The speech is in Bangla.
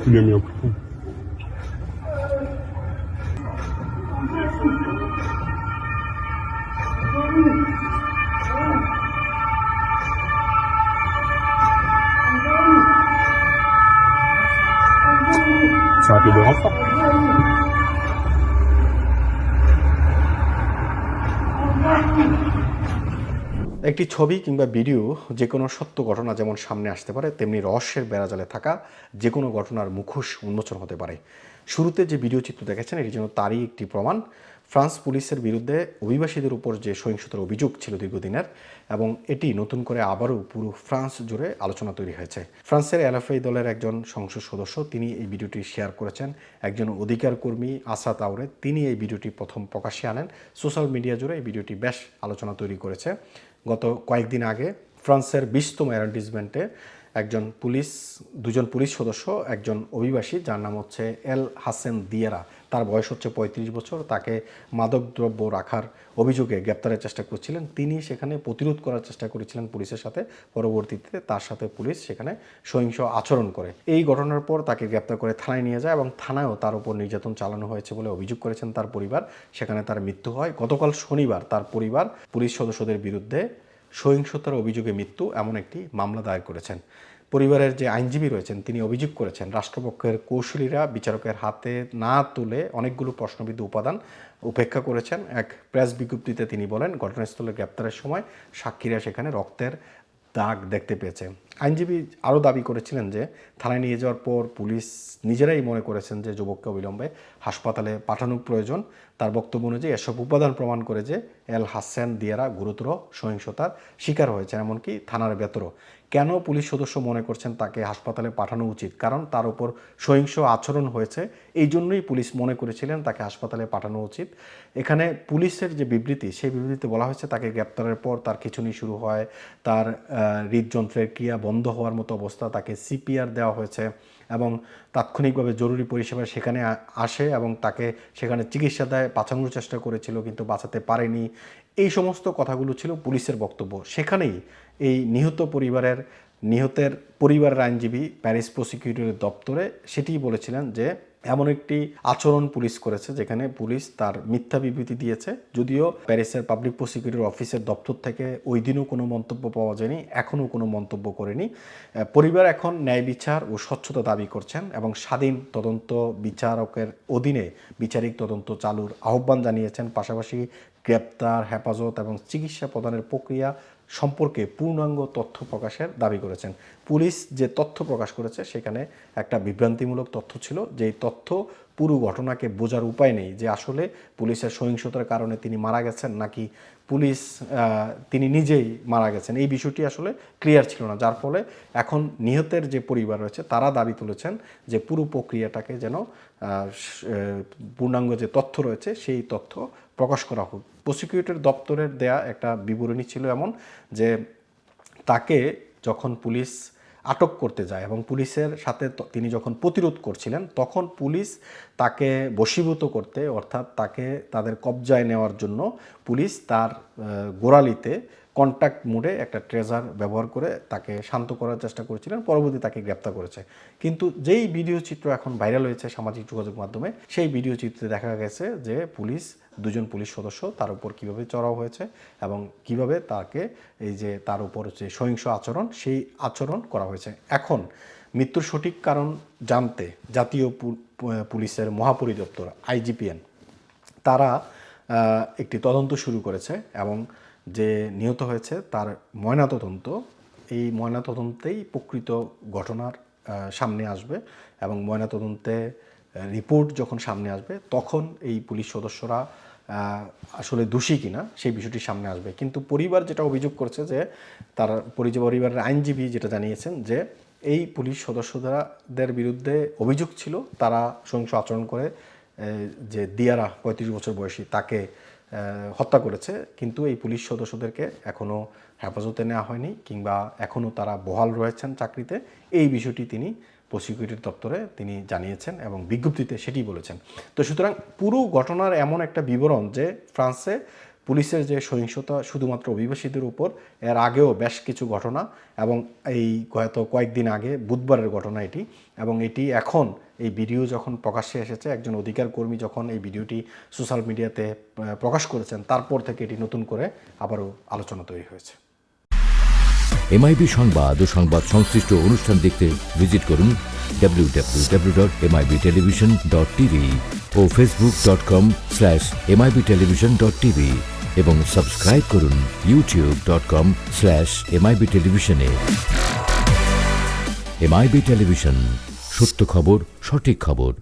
Filmiyorum. Sakin ol. একটি ছবি কিংবা ভিডিও যে কোনো সত্য ঘটনা যেমন সামনে আসতে পারে, তেমনি রহস্যের বেড়াজালে থাকা যে কোনো ঘটনার মুখোশ উন্মোচন হতে পারে। শুরুতে যে ভিডিও চিত্র দেখেছেন এটি যেন তারই একটি প্রমাণ। ফ্রান্স পুলিশের বিরুদ্ধে অভিবাসীদের উপর যে সহিংসতার অভিযোগ ছিল দীর্ঘদিনের, এবং এটি নতুন করে আবারও পুরো ফ্রান্স জুড়ে আলোচনা তৈরি হয়েছে। ফ্রান্সের এলএফআই দলের একজন সংসদ সদস্য তিনি এই ভিডিওটি শেয়ার করেছেন। একজন অধিকার কর্মী আসা তাওরে তিনি এই ভিডিওটি প্রথম প্রকাশ্যে আনেন। সোশ্যাল মিডিয়া জুড়ে এই ভিডিওটি বেশ আলোচনা তৈরি করেছে। গত কয়েকদিন আগে ফ্রান্সের 20তম অ্যারেন্ডিজমেন্টে দুজন পুলিশ সদস্য, একজন অভিবাসী যার নাম হচ্ছে এল হাসেন দিয়েরা, তার বয়স হচ্ছে 35 বছর, তাকে মাদকদ্রব্য রাখার অভিযোগে গ্রেপ্তারের চেষ্টা করছিলেন। তিনি সেখানে প্রতিরোধ করার চেষ্টা করেছিলেন পুলিশের সাথে। পরবর্তীতে তার সাথে পুলিশ সেখানে সহিংস আচরণ করে। এই ঘটনার পর তাকে গ্রেপ্তার করে থানায় নিয়ে যায় এবং থানায়ও তার উপর নির্যাতন চালানো হয়েছে বলে অভিযোগ করেছেন তার পরিবার। সেখানে তার মৃত্যু হয়। গতকাল শনিবার তার পরিবার পুলিশ সদস্যদের বিরুদ্ধে সহিংসতার অভিযোগে মৃত্যু এমন একটি মামলা দায়ের করেছেন। পরিবারের যে আইনজীবী রয়েছেন তিনি অভিযোগ করেছেন রাষ্ট্রপক্ষের কৌশলীরা বিচারকের হাতে না তুলে অনেকগুলো প্রশ্নবিদ্ধ উপাদান উপেক্ষা করেছেন। এক প্রেস বিজ্ঞপ্তিতে তিনি বলেন, ঘটনাস্থলে গ্রেপ্তারের সময় সাক্ষীরা সেখানে রক্তের দাগ দেখতে পেয়েছে। আইনজীবী আরও দাবি করেছিলেন যে থানায় নিয়ে যাওয়ার পর পুলিশ নিজেরাই মনে করেছেন যে যুবককে অবিলম্বে হাসপাতালে পাঠানো প্রয়োজন। তার বক্তব্য অনুযায়ী এসব উপাদান প্রমাণ করে যে এল হাসেন দিয়ারা গুরুতর সহিংসতার শিকার হয়েছে, এমনকি থানার ভেতরও। কেন পুলিশ সদস্য মনে করছেন তাকে হাসপাতালে পাঠানো উচিত? কারণ তার উপর সহিংস আচরণ হয়েছে, এই জন্যই পুলিশ মনে করেছিলেন তাকে হাসপাতালে পাঠানো উচিত। এখানে পুলিশের যে বিবৃতি, সেই বিবৃতিতে বলা হয়েছে তাকে গ্রেপ্তারের পর তার খিঁচুনি শুরু হয়, তার হৃদযন্ত্রের ক্রিয়া বন্ধ হওয়ার মতো অবস্থা, তাকে সিপিআর দেওয়া হয়েছে এবং তাৎক্ষণিকভাবে জরুরি পরিষেবা সেখানে আসে এবং তাকে সেখানে চিকিৎসা দেয়, বাঁচানোর চেষ্টা করেছিল কিন্তু বাঁচাতে পারেনি। এই সমস্ত কথাগুলো ছিল পুলিশের বক্তব্য। সেখানেই এই নিহতের পরিবারের আইনজীবী প্যারিস প্রসিকিউটরের দপ্তরে সেটিই বলেছিলেন যে এমন একটি আচরণ পুলিশ করেছে যেখানে পুলিশ তার মিথ্যা বিবৃতি দিয়েছে। যদিও প্যারিসের পাবলিক প্রসিকিউটর অফিসের দপ্তর থেকে ওই দিনও কোনো মন্তব্য পাওয়া যায়নি, এখনও কোনো মন্তব্য করেনি। পরিবার এখন ন্যায় বিচার ও স্বচ্ছতা দাবি করছেন এবং স্বাধীন তদন্ত বিচারকের অধীনে বিচারিক তদন্ত চালুর আহ্বান জানিয়েছেন। পাশাপাশি গ্রেপ্তার, হেফাজত এবং চিকিৎসা প্রদানের প্রক্রিয়া সম্পর্কে পূর্ণাঙ্গ তথ্য প্রকাশের দাবি করেছেন। পুলিশ যে তথ্য প্রকাশ করেছে সেখানে একটা বিভ্রান্তিমূলক তথ্য ছিল, যেই তথ্য পুরো ঘটনাকে বোঝার উপায় নেই যে আসলে পুলিশের সহিংসতার কারণে তিনি মারা গেছেন নাকি তিনি নিজেই মারা গেছেন। এই বিষয়টি আসলে ক্লিয়ার ছিল না, যার ফলে এখন নিহতের যে পরিবার রয়েছে তারা দাবি তুলেছেন যে পুরো প্রক্রিয়াটাকে যেন পূর্ণাঙ্গ যে তথ্য রয়েছে সেই তথ্য প্রকাশ করা হোক। প্রসিকিউটর দপ্তরের দেয়া একটা বিবরণী ছিল এমন যে তাকে যখন পুলিশ আটক করতে যায় এবং পুলিশের সাথে তিনি যখন প্রতিরোধ করছিলেন তখন পুলিশ তাকে বশীভূত করতে, অর্থাৎ তাকে তাদের কবজায় নেওয়ার জন্য পুলিশ তার গোড়ালিতে কন্ট্যাক্ট মোডে একটা ট্রেজার ব্যবহার করে তাকে শান্ত করার চেষ্টা করেছিলেন। পরবর্তী তাকে গ্রেপ্তার করেছে। কিন্তু যেই ভিডিও চিত্র এখন ভাইরাল হয়েছে সামাজিক যোগাযোগ মাধ্যমে, সেই ভিডিও চিত্রে দেখা গেছে যে দুজন পুলিশ সদস্য তার উপর কীভাবে চড়াও হয়েছে এবং কিভাবে তাকে এই যে তার উপর যে সহিংস আচরণ, সেই আচরণ করা হয়েছে। এখন মৃত্যুর সঠিক কারণ জানতে জাতীয় পুলিশের মহাপরিদপ্তর আইজিপিএন তারা একটি তদন্ত শুরু করেছে এবং যে নিহত হয়েছে তার ময়নাতদন্ত, এই ময়নাতদন্তেই প্রকৃত ঘটনার সামনে আসবে এবং ময়নাতদন্তে রিপোর্ট যখন সামনে আসবে তখন এই পুলিশ সদস্যরা আসলে দোষী কিনা সেই বিষয়টি সামনে আসবে। কিন্তু পরিবার যেটা অভিযোগ করছে যে তার পরিবারের আইনজীবী যেটা জানিয়েছেন যে এই পুলিশ সদস্যদের বিরুদ্ধে অভিযোগ ছিল তারা সহিংস আচরণ করে যে দিয়ারা 35 বছর বয়সী তাকে হত্যা করেছে, কিন্তু এই পুলিশ সদস্যদেরকে এখনও হেফাজতে নেওয়া হয়নি কিংবা এখনও তারা বহাল রয়েছেন চাকরিতে। এই বিষয়টি তিনি প্রসিকিউটর দপ্তরে তিনি জানিয়েছেন এবং বিজ্ঞপ্তিতে সেটি বলেছেন। তো সুতরাং পুরো ঘটনার এমন একটা বিবরণ যে ফ্রান্সে পুলিশের যে সহিংসতা শুধুমাত্র অভিবাসীদের উপর, এর আগেও বেশ কিছু ঘটনা, এবং এই হয়তো কয়েকদিন আগে বুধবারের ঘটনা এটি, এবং এটি এখন এই ভিডিও যখন প্রকাশ্যে এসেছে, একজন অধিকার কর্মী যখন এই ভিডিওটি সোশ্যাল মিডিয়াতে প্রকাশ করেছেন, তারপর থেকে এটি নতুন করে আবারও আলোচনা তৈরি হয়েছে। এমআইবি সংবাদ ও সংবাদ সংশ্লিষ্ট অনুষ্ঠান দেখতে ভিজিট করুন www.mibtelevision.tv ও facebook.com/mibtelevision.tv এবং সাবস্ক্রাইব করুন youtube.com/mibtelevision এ। এমআইবি টেলিভিশন, সত্য খবর, সঠিক খবর।